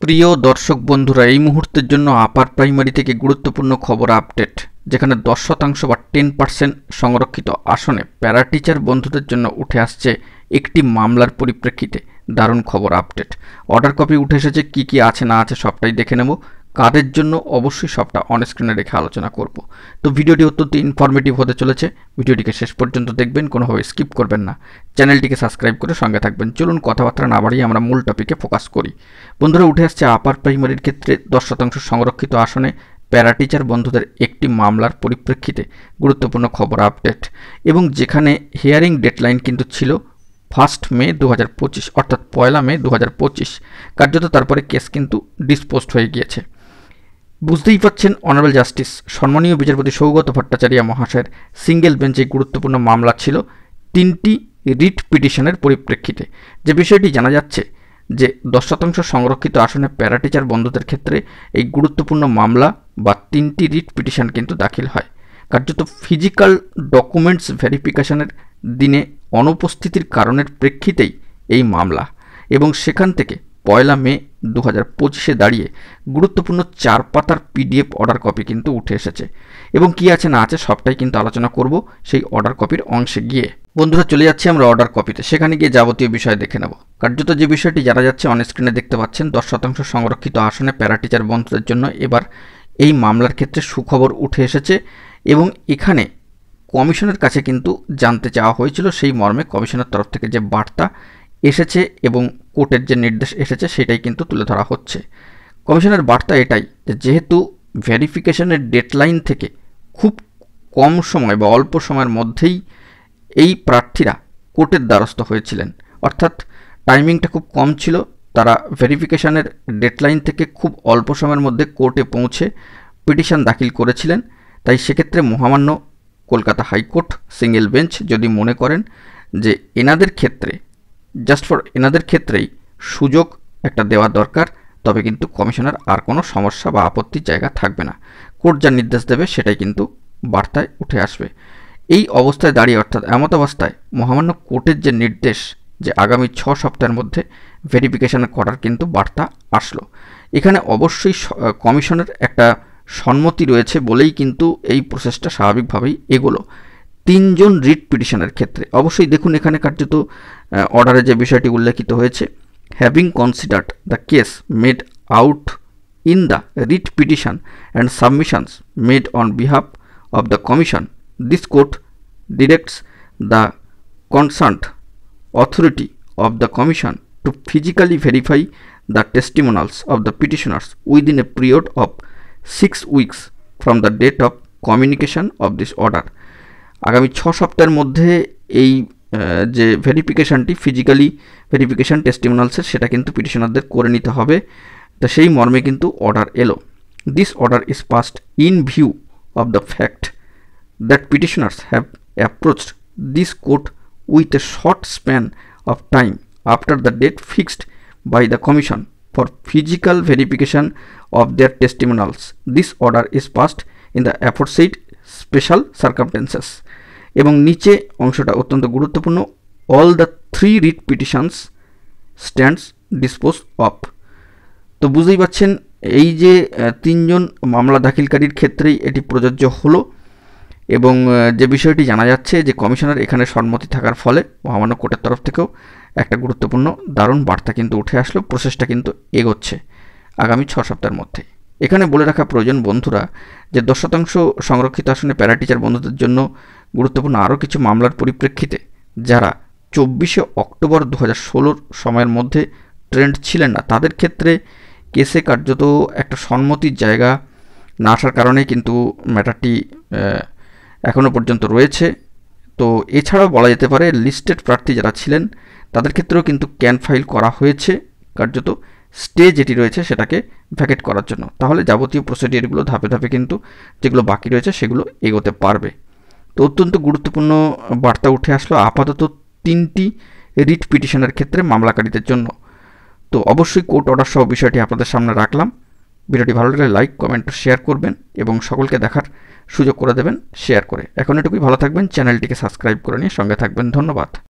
প্রিয় দর্শক বন্ধুরা, এই মুহূর্তের জন্য আপার প্রাইমারি থেকে গুরুত্বপূর্ণ খবর আপডেট, যেখানে 10% বা 10% সংরক্ষিত আসনে প্যারা টিচার বন্ধুদের জন্য উঠে আসছে একটি মামলার পরিপ্রেক্ষিতে দারুণ খবর আপডেট। অর্ডার কপি উঠে এসেছে, কি কি আছে না আছে সবটাই দেখে নেব। কাদের জন্য অবশ্যই সবটা অন স্ক্রিনে রেখে আলোচনা করব। তো ভিডিওটি অত্যন্ত ইনফরমেটিভ হতে চলেছে, ভিডিওটিকে শেষ পর্যন্ত দেখবেন, কোনোভাবে স্কিপ করবেন না। চ্যানেলটিকে সাবস্ক্রাইব করে সঙ্গে থাকবেন। চলুন কথাবার্তা না বাড়িয়ে আমরা মূল টপিকে ফোকাস করি। বন্ধুরা, উঠে আসছে আপার প্রাইমারির ক্ষেত্রে 10% সংরক্ষিত আসনে প্যারা টিচার বন্ধুদের একটি মামলার পরিপ্রেক্ষিতে গুরুত্বপূর্ণ খবর আপডেট, এবং যেখানে হিয়ারিং ডেডলাইন কিন্তু ছিল 1 মে 2025, অর্থাৎ 1 মে 2025। কার্যত তারপরে কেস কিন্তু ডিসপোজড হয়ে গিয়েছে। বুঝতেই পারছেন, অনারেবল জাস্টিস সম্মানীয় বিচারপতি সৌগত ভট্টাচার্য মহাশয়ের সিঙ্গেল বেঞ্চে গুরুত্বপূর্ণ মামলা ছিল 3টি রিট পিটিশনের পরিপ্রেক্ষিতে। যে বিষয়টি জানা যাচ্ছে যে 10% সংরক্ষিত আসনে প্যারা টিচার বন্ধুদের ক্ষেত্রে এই গুরুত্বপূর্ণ মামলা বা 3টি রিট পিটিশন কিন্তু দাখিল হয়। কার্যত ফিজিক্যাল ডকুমেন্টস ভেরিফিকেশনের দিনে অনুপস্থিতির কারণের প্রেক্ষিতেই এই মামলা, এবং সেখান থেকে 1 মে 2025 দাঁড়িয়ে গুরুত্বপূর্ণ 4 পাতার PDF অর্ডার কপি কিন্তু উঠে এসেছে, এবং কি আছে না আছে সবটাই কিন্তু আলোচনা করব সেই অর্ডার কপির অংশে গিয়ে। বন্ধুরা, চলে যাচ্ছি আমরা অর্ডার কপিতে, সেখানে গিয়ে যাবতীয় বিষয় দেখে নেব। কার্যত যে বিষয়টি জানা যাচ্ছে, অন স্ক্রিনে দেখতে পাচ্ছেন, 10% সংরক্ষিত আসনে প্যারা টিচার বন্ধুদের জন্য এবার এই মামলার ক্ষেত্রে সুখবর উঠে এসেছে, এবং এখানে কমিশনের কাছে কিন্তু জানতে চাওয়া হয়েছিল, সেই মর্মে কমিশনের তরফ থেকে যে বার্তা এসেছে এবং কোর্টের যে নির্দেশ এসেছে সেটাই কিন্তু তুলে ধরা হচ্ছে। কমিশনের বার্তা এটাই যে যেহেতু ভেরিফিকেশনের ডেডলাইন থেকে খুব কম সময় বা অল্প সময়ের মধ্যেই এই প্রার্থীরা কোর্টের দ্বারস্থ হয়েছিলেন, অর্থাৎ টাইমিংটা খুব কম ছিল, তারা ভেরিফিকেশনের ডেডলাইন থেকে খুব অল্প সময়ের মধ্যে কোর্টে পৌঁছে পিটিশন দাখিল করেছিলেন। তাই সেক্ষেত্রে মহামান্য কলকাতা হাইকোর্ট সিঙ্গেল বেঞ্চ যদি মনে করেন যে এনাদের ক্ষেত্রে, জাস্ট ফর এনাদের ক্ষেত্রেই সুযোগ একটা দেওয়া দরকার, তবে কিন্তু কমিশনের আর কোনো সমস্যা বা আপত্তির জায়গা থাকবে না। কোর্ট যা নির্দেশ দেবে সেটাই কিন্তু বার্তায় উঠে আসবে। এই অবস্থায় দাঁড়িয়ে, অর্থাৎ এমত অবস্থায় মহামান্য কোর্টের যে নির্দেশ যে আগামী 6 সপ্তাহের মধ্যে ভেরিফিকেশন করার কিন্তু বার্তা আসলো। এখানে অবশ্যই কমিশনের একটা সম্মতি রয়েছে বলেই কিন্তু এই প্রসেসটা স্বাভাবিকভাবেই এগোলো। 3 জন রিট পিটিশনের ক্ষেত্রে অবশ্যই দেখুন, এখানে কার্যত অর্ডারে যে বিষয়টি উল্লেখিত হয়েছে, having considered the case made out in the writ petition and submissions made on behalf of the commission, this court directs the concerned authority of the commission to physically verify the testimonials of the petitioners within a period of 6 weeks from the date of communication of this order. আগামী 6 সপ্তাহের মধ্যে এই যে ভেরিফিকেশানটি, physically verification টেস্টিমোনালসের, সেটা কিন্তু পিটিশনারদের করে নিতে হবে। তো সেই মর্মে কিন্তু অর্ডার এলো। This order is passed in view of the fact that petitioners have approached this court with a short span of time after the date fixed by the commission for physical verification of their testimonials. This order is passed in the aforesaid special circumstances. এবং নিচে অংশটা অত্যন্ত গুরুত্বপূর্ণ, all the 3 writ petitions stands dispose of. তো বুঝতেই পারছেন, এই যে 3 জন মামলা দাখিলকারীর ক্ষেত্রেই এটি প্রযোজ্য হলো, এবং যে বিষয়টি জানা যাচ্ছে যে কমিশনের এখানে সম্মতি থাকার ফলে মহামান্য কোর্টের তরফ থেকেও একটা গুরুত্বপূর্ণ দারুণ বার্তা কিন্তু উঠে আসলো। প্রসেসটা কিন্তু এগোচ্ছে আগামী 6 সপ্তাহের মধ্যে। এখানে বলে রাখা প্রয়োজন বন্ধুরা, যে 10% সংরক্ষিত আসনে প্যারা টিচার বন্ধুদের জন্য গুরুত্বপূর্ণ আরও কিছু মামলার পরিপ্রেক্ষিতে যারা 24 অক্টোবর 2016 সময়ের মধ্যে ট্রেন্ড ছিলেন না, তাদের ক্ষেত্রে কেসে কার্যত একটা সম্মতির জায়গা না আসার কারণে কিন্তু ম্যাটারটি এখনও পর্যন্ত রয়েছে। তো এছাড়াও বলা যেতে পারে লিস্টেড প্রার্থী যারা ছিলেন তাদের ক্ষেত্রেও কিন্তু ক্যান ফাইল করা হয়েছে, কার্যত স্টে যেটি রয়েছে সেটাকে ভ্যাকেট করার জন্য। তাহলে যাবতীয় প্রসিডিওরগুলো ধাপে ধাপে কিন্তু যেগুলো বাকি রয়েছে সেগুলো এগোতে পারবে। তো অত্যন্ত গুরুত্বপূর্ণ বার্তা উঠে আসলো আপাতত 3টি রিট পিটিশনের ক্ষেত্রে মামলাকারীদের জন্য। তো অবশ্যই কোর্ট অর্ডার সহ বিষয়টি আপনাদের সামনে রাখলাম। ভিডিওটি ভালো লাগলে লাইক, কমেন্ট, শেয়ার করবেন এবং সকলকে দেখার সুযোগ করে দেবেন শেয়ার করে। এখন এটুকুই, ভালো থাকবেন, চ্যানেলটিকে সাবস্ক্রাইব করে নিয়ে সঙ্গে থাকবেন। ধন্যবাদ।